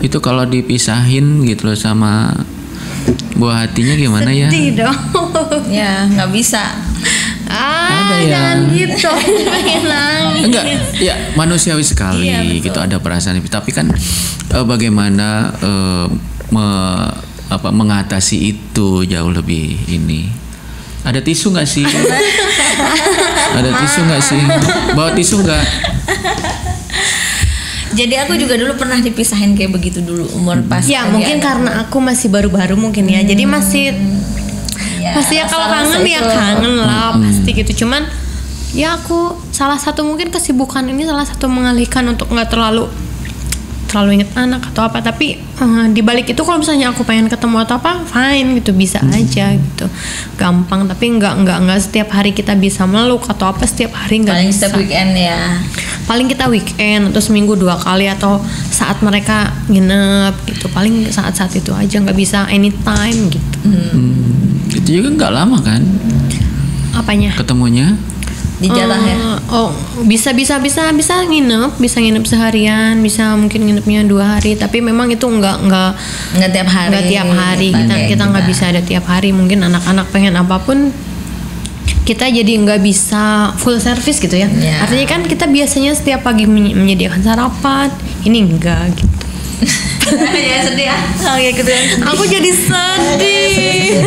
itu kalau dipisahin gitu loh sama buah hatinya gimana? Sedih ya? Sedih dong. Ya nggak bisa. Ada ya. Jangan gitu. Enggak, ya manusiawi sekali gitu, ada perasaan. Tapi kan bagaimana mengatasi itu jauh lebih ini. Ada tisu nggak sih? Ada tisu nggak sih? Bawa tisu nggak? Jadi aku juga dulu pernah dipisahin kayak begitu dulu umur pas. Ya mungkin karena aku masih baru-baru mungkin ya. Jadi masih ya kalau kangen ya kangen lah pasti gitu. Cuman ya aku salah satu mungkin kesibukan ini salah satu mengalihkan untuk nggak terlalu inget anak atau apa. Tapi di balik itu kalau misalnya aku pengen ketemu atau apa fine gitu, bisa aja gitu, gampang. Tapi nggak setiap hari kita bisa meluk atau apa, setiap hari nggak bisa. Setiap weekend ya. paling kita weekend atau seminggu 2 kali atau saat mereka nginep gitu, paling saat-saat itu aja, nggak bisa anytime gitu. Itu juga nggak lama kan? Apanya? Ketemunya? Di jalan ya? Bisa nginep seharian, bisa mungkin nginepnya 2 hari, tapi memang itu nggak tiap hari. Nggak tiap hari, kita nggak bisa ada tiap hari. Mungkin anak-anak pengen apapun, kita jadi nggak bisa full service gitu ya. Artinya kan kita biasanya setiap pagi menyediakan sarapan, ini enggak gitu. Ya sedih ya. Gitu. Aku jadi sedih.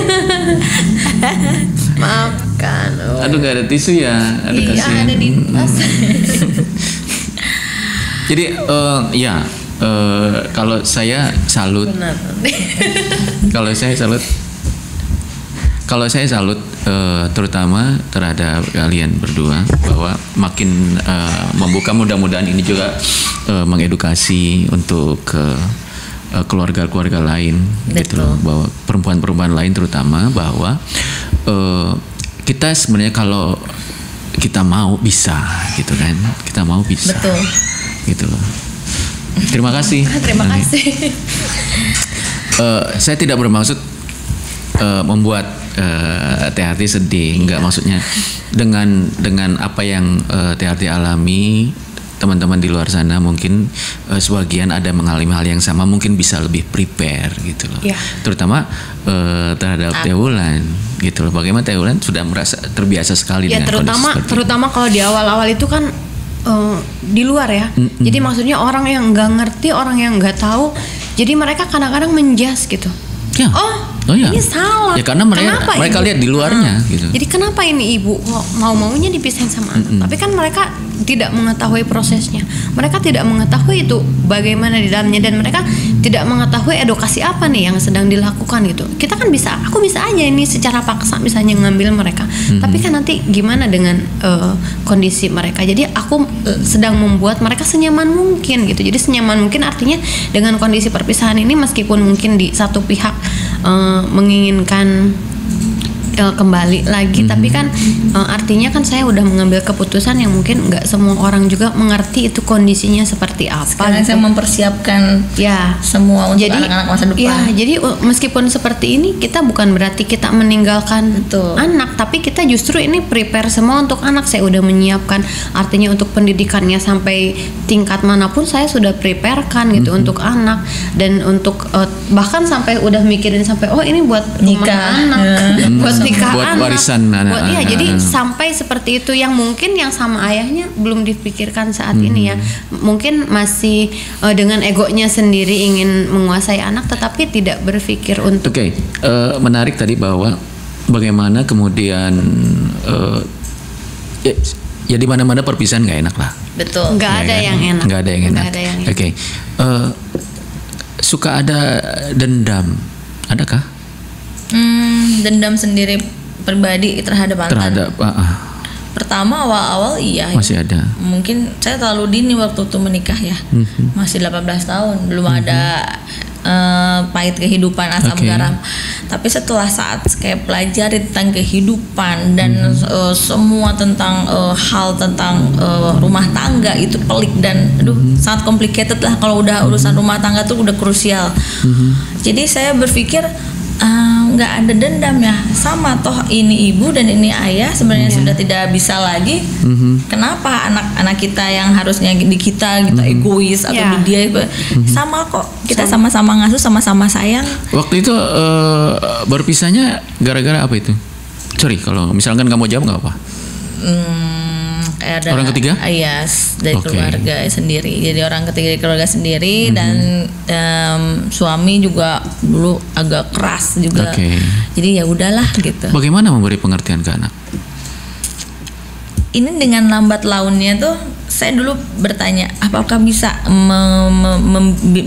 Maafkan. Aduh, gak ada tisu ya? Iya, ada di tas. Jadi kalau saya salut. Kalau saya salut terutama terhadap kalian berdua, bahwa makin membuka, mudah-mudahan ini juga mengedukasi untuk keluarga-keluarga lain. Betul. Gitu loh, bahwa perempuan-perempuan lain terutama, bahwa kita sebenarnya kalau kita mau bisa gitu kan, kita mau bisa. Betul. Gitu loh. Terima kasih. Terima kasih. Saya tidak bermaksud membuat Teh Harti sedih, enggak, maksudnya dengan apa yang Teh Harti alami, teman-teman di luar sana mungkin sebagian ada mengalami hal yang sama, mungkin bisa lebih prepare gitu loh. Terutama terhadap Teh Wulan gitu loh. Bagaimana Teh Wulan sudah merasa terbiasa sekali dengan kondisi terutama kalau di awal-awal itu kan di luar ya. Jadi maksudnya orang yang nggak ngerti, orang yang nggak tahu, jadi mereka kadang-kadang menjas gitu. Ya. Ya. Ini salah. Ya karena mereka lihat di luarnya gitu. Jadi kenapa ini ibu kok mau-maunya dipisahin sama anak? Tapi kan mereka tidak mengetahui prosesnya. Mereka tidak mengetahui itu bagaimana di dalamnya, dan mereka tidak mengetahui edukasi apa nih yang sedang dilakukan gitu. Kita kan aku bisa aja ini secara paksa misalnya ngambil mereka. Tapi kan nanti gimana dengan kondisi mereka. Jadi aku sedang membuat mereka senyaman mungkin gitu. Jadi senyaman mungkin artinya dengan kondisi perpisahan ini, meskipun mungkin di satu pihak menginginkan kembali lagi, tapi kan artinya kan saya udah mengambil keputusan yang mungkin nggak semua orang juga mengerti itu kondisinya seperti apa. Sekarang gitu. saya mempersiapkan semua untuk anak-anak masa depan. Ya, jadi meskipun seperti ini, kita bukan berarti kita meninggalkan anak, tapi kita justru ini prepare semua untuk anak. Saya udah menyiapkan, artinya untuk pendidikannya sampai tingkat manapun saya sudah preparekan gitu untuk anak, dan untuk bahkan sampai udah mikirin sampai ini buat nikah anak, buat nikah buat anak, warisan anak. Jadi sampai seperti itu, yang mungkin yang sama ayahnya belum dipikirkan saat ini ya. Mungkin masih dengan egonya sendiri ingin menguasai anak, tetapi tidak berpikir untuk. Menarik tadi bahwa bagaimana kemudian ya di mana-mana perpisahan nggak enak lah. Betul. Nggak ada yang enak. Nggak ada yang enak. Suka ada dendam, adakah? Dendam sendiri pribadi terhadap anak. Pertama awal-awal iya. Masih ada. Mungkin saya terlalu dini waktu itu menikah ya. Masih 18 tahun, belum ada pahit kehidupan, asam garam. Tapi setelah saat kayak pelajari tentang kehidupan dan semua tentang hal tentang rumah tangga, itu pelik dan sangat complicated lah. Kalau udah urusan rumah tangga tuh udah krusial. Jadi saya berpikir nggak ada dendam ya, sama toh ini ibu dan ini ayah sebenarnya sudah tidak bisa lagi. Kenapa anak-anak kita yang harusnya di kita egois atau di dia sama kok, kita sama-sama ngasuh, sama-sama sayang. Waktu itu berpisahnya gara-gara apa itu? Sorry kalau misalkan kamu jawab nggak apa. Ada orang ketiga? Iya, dari keluarga sendiri. Jadi orang ketiga dari keluarga sendiri, dan suami juga dulu agak keras juga. Jadi ya udahlah gitu. Bagaimana memberi pengertian ke anak? Ini dengan lambat launnya tuh saya dulu bertanya, apakah bisa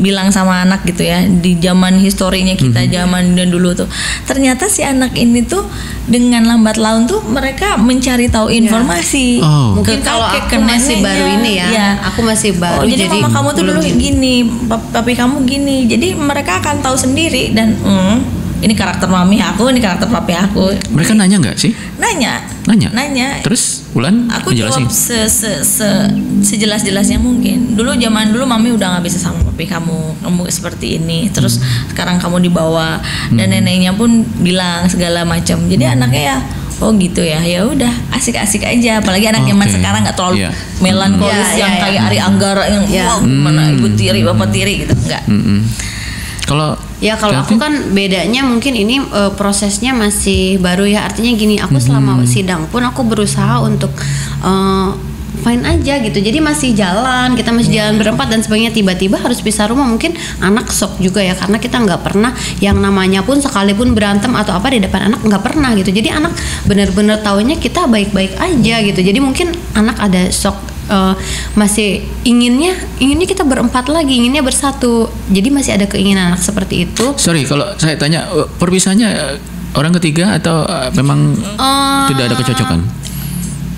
bilang sama anak gitu ya, di zaman historinya kita zaman dulu tuh, ternyata si anak ini tuh dengan lambat laun tuh mereka mencari tahu informasi. Mungkin kalau aku masih baru ini ya, aku masih baru. Jadi mama kamu tuh dulu gini, papi kamu gini, jadi mereka akan tahu sendiri dan ini karakter mami aku, ini karakter papi aku. Mereka nanya nggak sih? Nanya. Terus Wulan aku jawab sejelas-jelasnya mungkin. Zaman dulu mami udah nggak bisa sama papi kamu seperti ini. Terus sekarang kamu dibawa dan neneknya pun bilang segala macam. Jadi anaknya ya, oh gitu ya, ya udah asik-asik aja. Apalagi anak zaman sekarang nggak terlalu melankolis yang kayak Ari Anggara yang mana ibu tiri bapak tiri gitu, enggak. Kalau aku kan bedanya mungkin ini prosesnya masih baru ya, artinya gini, aku selama sidang pun aku berusaha untuk fine aja gitu, jadi masih jalan, kita masih jalan berempat dan sebagainya. Tiba-tiba harus pisah rumah, mungkin anak shock juga ya, karena kita nggak pernah yang namanya pun sekalipun berantem atau apa di depan anak, nggak pernah gitu. Jadi anak benar-benar taunya kita baik-baik aja gitu, jadi mungkin anak ada shock. Masih inginnya kita berempat lagi, inginnya bersatu, jadi masih ada keinginan anak seperti itu. Sorry kalau saya tanya, perpisahnya orang ketiga atau memang tidak ada kecocokan?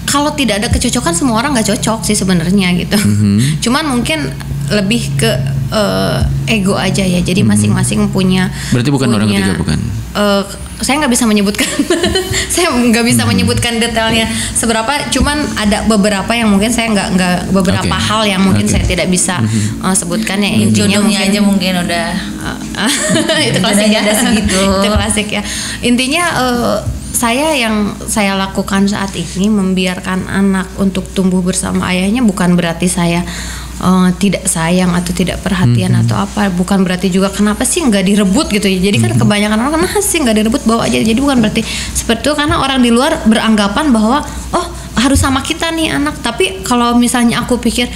Kalau tidak ada kecocokan, semua orang nggak cocok sih sebenarnya gitu. Cuman mungkin lebih ke ego aja ya, jadi masing-masing punya. Berarti bukan orang ketiga, bukan? Saya nggak bisa menyebutkan menyebutkan detailnya seberapa, cuman ada beberapa yang mungkin saya nggak beberapa hal yang mungkin saya tidak bisa sebutkan ya. Intinya mungkin aja mungkin udah itu klasik ya, itu klasik ya. Intinya yang saya lakukan saat ini membiarkan anak untuk tumbuh bersama ayahnya, bukan berarti saya tidak sayang atau tidak perhatian atau apa, bukan berarti juga kenapa sih nggak direbut gitu ya. Jadi kan kebanyakan orang kenapa sih nggak direbut, bawa aja. Jadi bukan berarti seperti itu, karena orang di luar beranggapan bahwa harus sama kita nih anak. Tapi kalau misalnya aku pikir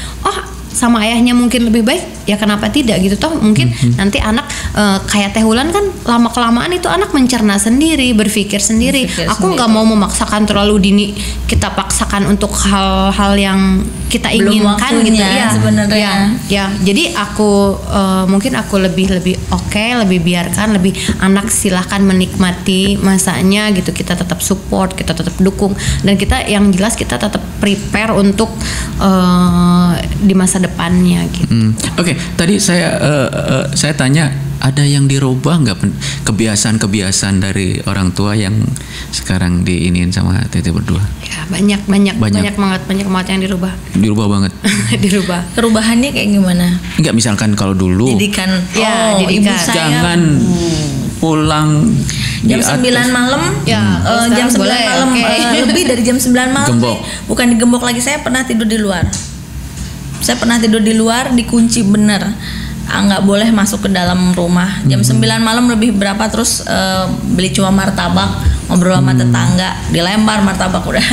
sama ayahnya mungkin lebih baik, ya kenapa tidak gitu. Toh mungkin nanti anak kayak Teh Wulan kan lama kelamaan itu anak mencerna sendiri, berpikir sendiri. Aku nggak mau memaksakan terlalu dini, kita paksakan untuk hal-hal yang kita inginkan gitu ya sebenarnya. Ya, jadi aku mungkin aku lebih lebih biarkan, lebih anak silahkan menikmati masanya gitu. Kita tetap support, kita tetap dukung, dan kita yang jelas kita tetap prepare untuk di masa depannya gitu. Oke, tadi saya tanya, ada yang dirubah nggak kebiasaan dari orang tua yang sekarang diiniin sama Teteh berdua? Ya banyak banget yang dirubah. Dirubah banget. Dirubah. Perubahannya kayak gimana? Enggak, misalkan kalau dulu didikan. Didikan. Ibu saya jangan pulang jam 9 malam, jam 9 malam, lebih dari jam 9 malam. Gembok. Bukan digembok lagi, saya pernah tidur di luar. Dikunci bener. Nggak boleh masuk ke dalam rumah. Jam 9 malam lebih berapa, terus beli cuma martabak, ngobrol sama tetangga, dilempar martabak udah.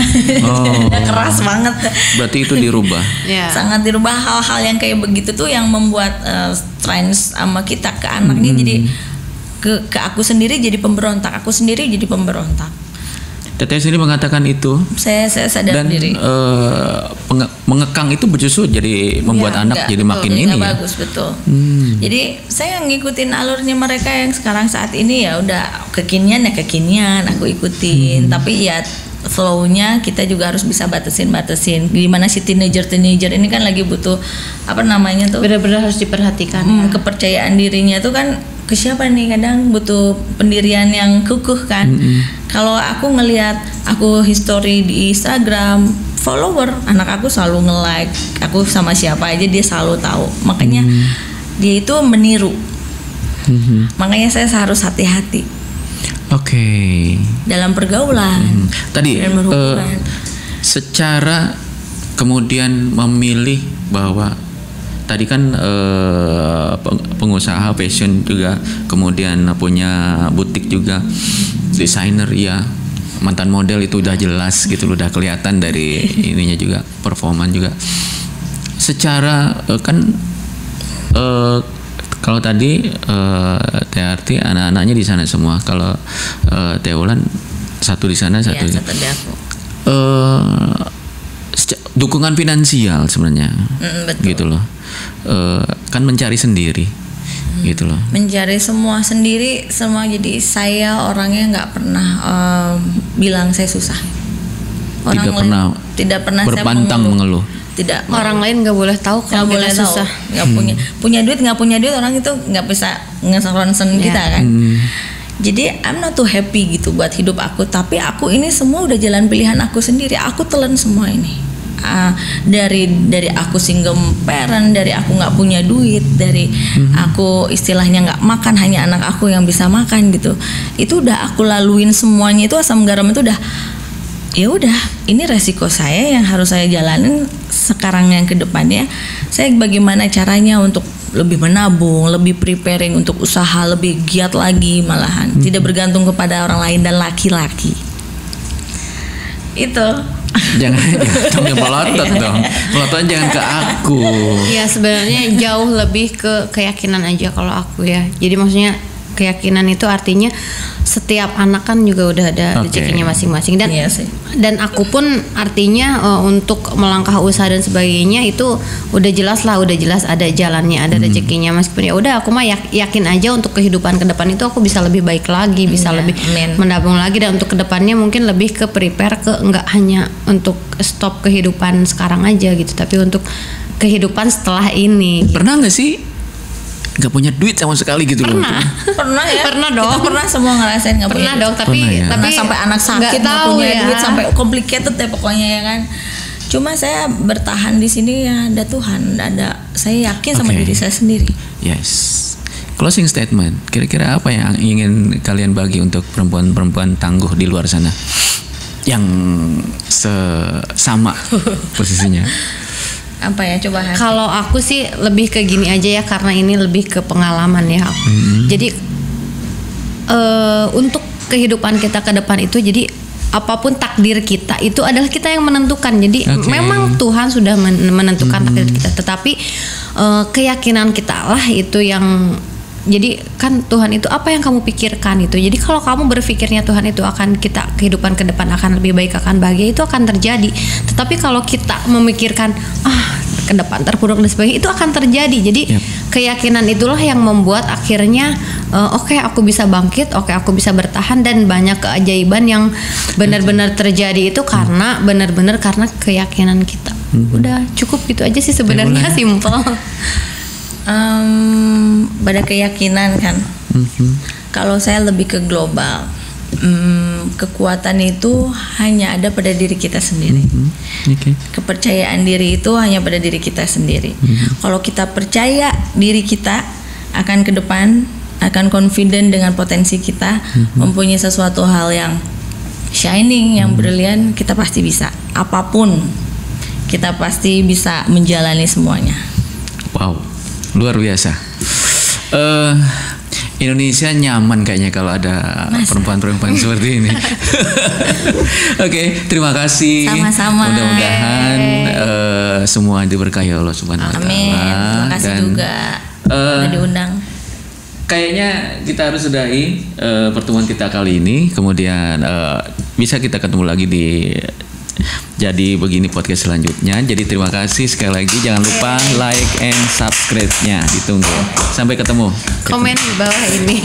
Keras banget. Berarti itu dirubah. Sangat dirubah. Hal-hal yang kayak begitu tuh yang membuat stress sama kita ke anaknya. Jadi ke aku sendiri jadi pemberontak, Teteh sendiri mengatakan itu. Saya sadar dan, diri. Mengekang itu justru jadi membuat anak jadi makin ini ya. Bagus, betul. Jadi saya ngikutin alurnya mereka yang sekarang saat ini, ya udah kekinian, aku ikutin. Tapi ya flow-nya kita juga harus bisa batasin. Gimana si teenager ini kan lagi butuh benar-benar harus diperhatikan. Kepercayaan dirinya tuh kan ke siapa nih, kadang butuh pendirian yang kukuh kan. Kalau aku ngelihat history di Instagram, follower anak aku selalu nge-like aku sama siapa aja, dia selalu tahu. Makanya dia itu meniru. Makanya saya harus hati-hati. Oke. Dalam pergaulan. Tadi secara kemudian memilih bahwa tadi kan pengusaha fashion juga, kemudian punya butik juga, desainer ya, mantan model, itu udah jelas gitu, udah kelihatan dari ininya juga, performan juga. Secara kalau tadi Teh Arti anak-anaknya di sana semua, kalau Teh Wulan satu di sana, satu di aku. Dukungan finansial sebenarnya, gitu loh. Kan mencari sendiri, gitu loh. Mencari semua sendiri, semua. Jadi saya orangnya nggak pernah bilang saya susah. Tidak pernah berpantang mengeluh. Tidak. Orang lain nggak boleh tahu kalau kita susah. Nggak punya duit, nggak punya duit, orang itu nggak bisa nge-ronsen kita kan. Jadi I'm not too happy gitu buat hidup aku, tapi aku ini semua udah jalan pilihan aku sendiri. Aku telan semua ini. Dari aku single parent, dari aku nggak punya duit, dari aku istilahnya nggak makan, hanya anak aku yang bisa makan gitu. Itu udah aku laluin semuanya, itu asam garam itu udah, ya udah, ini resiko saya yang harus saya jalanin sekarang, yang ke depannya saya bagaimana caranya untuk lebih menabung, lebih preparing untuk usaha, lebih giat lagi malahan, tidak bergantung kepada orang lain dan laki-laki. Itu. Jangan melotot dong. Melotot jangan ke aku. Ya sebenarnya jauh lebih ke keyakinan aja kalau aku ya. Jadi maksudnya keyakinan itu artinya setiap anak kan juga udah ada rezekinya masing-masing, dan dan aku pun artinya untuk melangkah usaha dan sebagainya itu udah jelas ada jalannya, ada rezekinya, meskipun ya udah aku mah yakin aja untuk kehidupan ke depan itu aku bisa lebih baik lagi, bisa lebih menabung lagi, dan untuk kedepannya mungkin lebih ke prepare ke nggak hanya untuk stop kehidupan sekarang aja gitu, tapi untuk kehidupan setelah ini. Pernah nggak sih nggak punya duit sama sekali gitu loh? Pernah ya. Pernah dong. Kita pernah semua ngerasain nggak punya. Pernah dong. Tapi sampai anak sakit nggak punya duit, sampai complicated ya pokoknya ya kan. Cuma saya bertahan di sini ya, ada Tuhan, saya yakin sama diri saya sendiri. Yes. Closing statement. Kira-kira apa yang ingin kalian bagi untuk perempuan-perempuan tangguh di luar sana yang sama posisinya? Apa ya, coba Hati. Kalau aku sih lebih ke gini aja ya, karena ini lebih ke pengalaman ya. Jadi untuk kehidupan kita ke depan itu, jadi apapun takdir kita itu adalah kita yang menentukan. Jadi memang Tuhan sudah menentukan takdir kita, tetapi keyakinan kita lah itu yang, jadi kan Tuhan itu apa yang kamu pikirkan itu. Jadi kalau kamu berpikirnya Tuhan itu akan kehidupan ke depan akan lebih baik, akan bahagia, itu akan terjadi. Tetapi kalau kita memikirkan ke depan terpuruk dan sebagainya, itu akan terjadi. Jadi keyakinan itulah yang membuat akhirnya aku bisa bangkit, aku bisa bertahan, dan banyak keajaiban yang benar-benar terjadi itu karena benar-benar karena keyakinan kita. Udah cukup gitu aja sih sebenarnya, simple. Pada keyakinan kan. Kalau saya lebih ke global. Kekuatan itu hanya ada pada diri kita sendiri. Kepercayaan diri itu hanya pada diri kita sendiri. Kalau kita percaya diri kita akan ke depan, akan confident dengan potensi kita, mempunyai sesuatu hal yang shining, yang brilian, kita pasti bisa. Apapun, kita pasti bisa menjalani semuanya. Wow, luar biasa. Indonesia nyaman kayaknya kalau ada perempuan-perempuan seperti ini. Oke, terima kasih. Sama-sama. Mudah-mudahan semua diberkahi Allah Subhanahu wa taala. Amin. Terima kasih juga udah diundang. Kayaknya kita harus sudahi pertemuan kita kali ini. Kemudian bisa kita ketemu lagi di Jadi Begini podcast selanjutnya. Jadi terima kasih sekali lagi. Jangan lupa like and subscribe-nya. Ditunggu. Sampai ketemu. Komen di bawah ini.